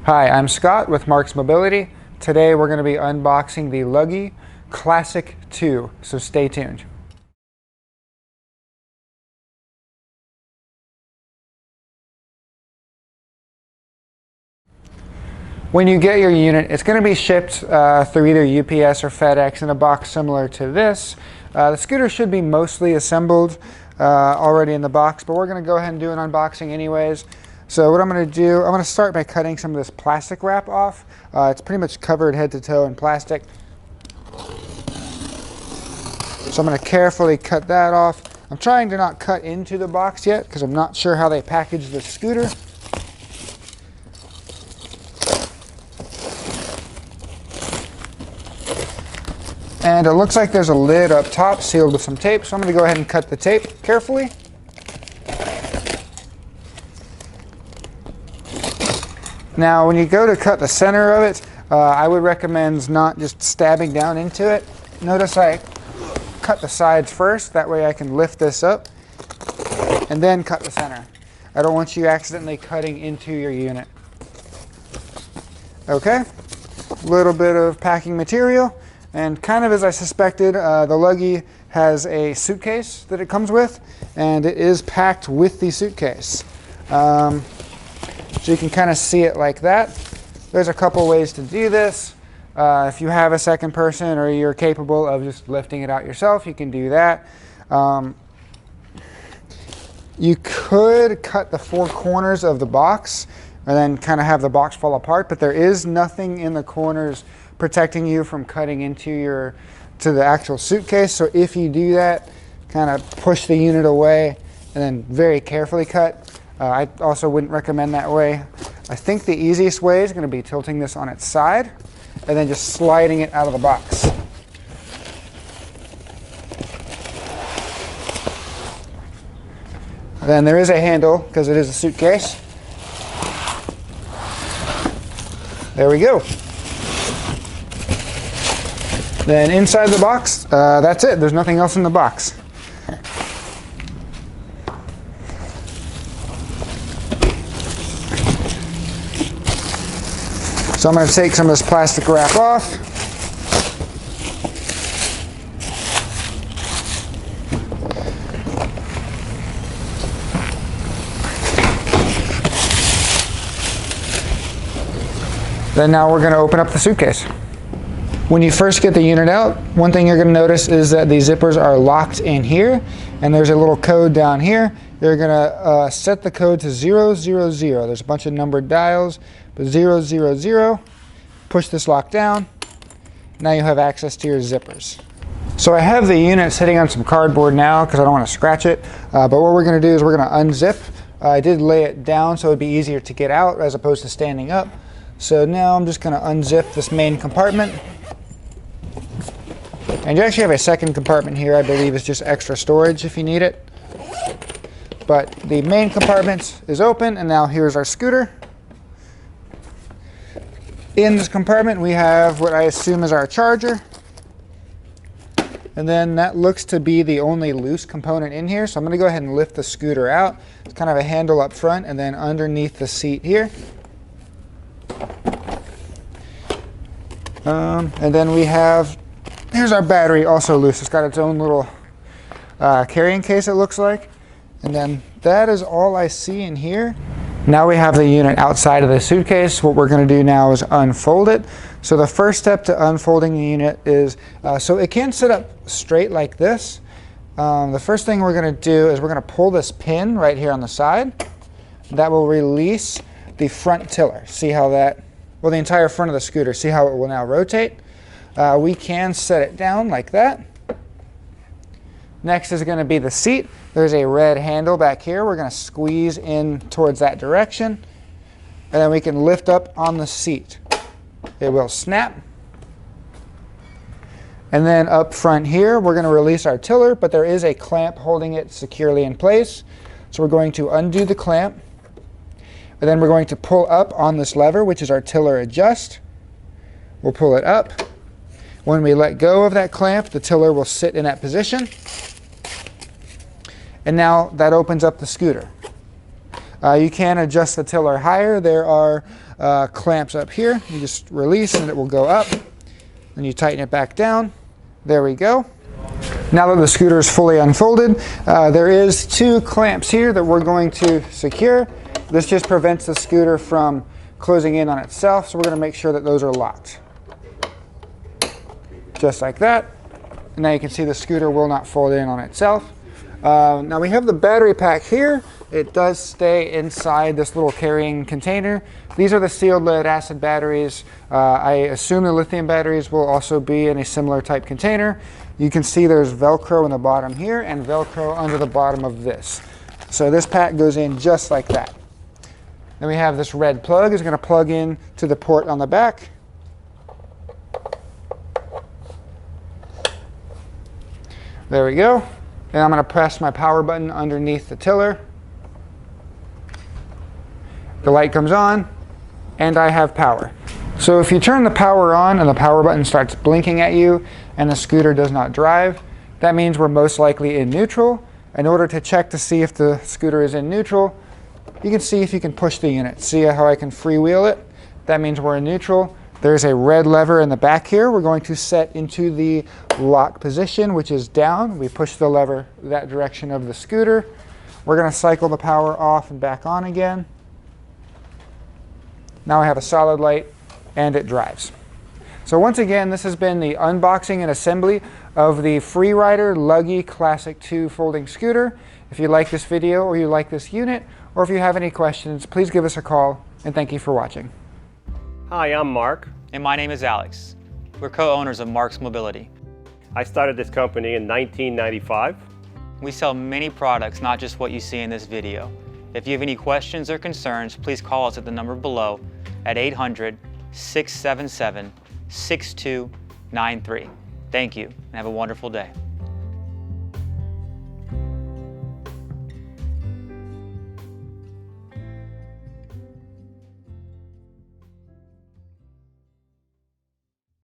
Hi, I'm Scott with Marc's Mobility. Today we're going to be unboxing the Luggie Classic 2, so stay tuned. When you get your unit, it's going to be shipped through either UPS or FedEx in a box similar to this. The scooter should be mostly assembled already in the box, but we're going to go ahead and do an unboxing anyways. So what I'm going to do, I'm going to start by cutting some of this plastic wrap off. It's pretty much covered head to toe in plastic. So I'm going to carefully cut that off. I'm trying to not cut into the box yet because I'm not sure how they package the scooter. And it looks like there's a lid up top sealed with some tape, so I'm going to go ahead and cut the tape carefully. Now when you go to cut the center of it, I would recommend not just stabbing down into it. Notice I cut the sides first, that way I can lift this up and then cut the center. I don't want you accidentally cutting into your unit. Okay, a little bit of packing material, and kind of as I suspected, the Luggie has a suitcase that it comes with, and it is packed with the suitcase. So you can kind of see it like that. There's a couple ways to do this. If you have a second person or you're capable of just lifting it out yourself, you can do that. You could cut the four corners of the box and then kind of have the box fall apart, but there is nothing in the corners protecting you from cutting into the actual suitcase. So if you do that, kind of push the unit away and then very carefully cut. I also wouldn't recommend that way. I think the easiest way is going to be tilting this on its side and then just sliding it out of the box. Then there is a handle because it is a suitcase. There we go. Then inside the box, that's it. There's nothing else in the box. So I'm going to take some of this plastic wrap off. Then now we're going to open up the suitcase. When you first get the unit out, one thing you're going to notice is that the zippers are locked in here, and there's a little code down here. You're going to set the code to 000. There's a bunch of numbered dials, but 000. Push this lock down. Now you have access to your zippers. So I have the unit sitting on some cardboard now because I don't want to scratch it. But what we're going to do is we're going to unzip. I did lay it down so it would be easier to get out as opposed to standing up. So now I'm just going to unzip this main compartment. And you actually have a second compartment here, I believe, is just extra storage if you need it. But the main compartment is open, and now here's our scooter. In this compartment we have what I assume is our charger. And then that looks to be the only loose component in here. So I'm going to go ahead and lift the scooter out. It's kind of a handle up front and then underneath the seat here. And then we have, here's our battery, also loose. It's got its own little carrying case, it looks like. And then that is all I see in here. Now we have the unit outside of the suitcase. What we're going to do now is unfold it. So the first step to unfolding the unit is, so it can sit up straight like this. The first thing we're going to do is we're going to pull this pin right here on the side. That will release the front tiller. See how that, well, the entire front of the scooter. See how it will now rotate. We can set it down like that. Next is going to be the seat. There's a red handle back here. We're going to squeeze in towards that direction. And then we can lift up on the seat. It will snap. And then up front here, we're going to release our tiller, but there is a clamp holding it securely in place. So we're going to undo the clamp. And then we're going to pull up on this lever, which is our tiller adjust. We'll pull it up. When we let go of that clamp, the tiller will sit in that position. And now that opens up the scooter. You can adjust the tiller higher. There are clamps up here. You just release and it will go up. Then you tighten it back down. There we go. Now that the scooter is fully unfolded, there is 2 clamps here that we're going to secure. This just prevents the scooter from closing in on itself, so we're going to make sure that those are locked. Just like that. And now you can see the scooter will not fold in on itself. Now we have the battery pack here. It does stay inside this little carrying container. These are the sealed lead acid batteries. I assume the lithium batteries will also be in a similar type container. You can see there's Velcro in the bottom here and Velcro under the bottom of this. So this pack goes in just like that. Then we have this red plug. It's going to plug in to the port on the back. There we go. And I'm going to press my power button underneath the tiller. The light comes on, and I have power. So if you turn the power on and the power button starts blinking at you and the scooter does not drive, that means we're most likely in neutral. In order to check to see if the scooter is in neutral, you can see if you can push the unit. See how I can freewheel it? That means we're in neutral. There's a red lever in the back here. We're going to set into the lock position, which is down. We push the lever that direction of the scooter. We're going to cycle the power off and back on again. Now I have a solid light and it drives. So once again, this has been the unboxing and assembly of the Freerider Luggie Classic 2 folding scooter. If you like this video or you like this unit, or if you have any questions, please give us a call, and thank you for watching. Hi, I'm Mark. And my name is Alex. We're co-owners of Marc's Mobility. I started this company in 1995. We sell many products, not just what you see in this video. If you have any questions or concerns, please call us at the number below at 800-677-6293. Thank you, and have a wonderful day.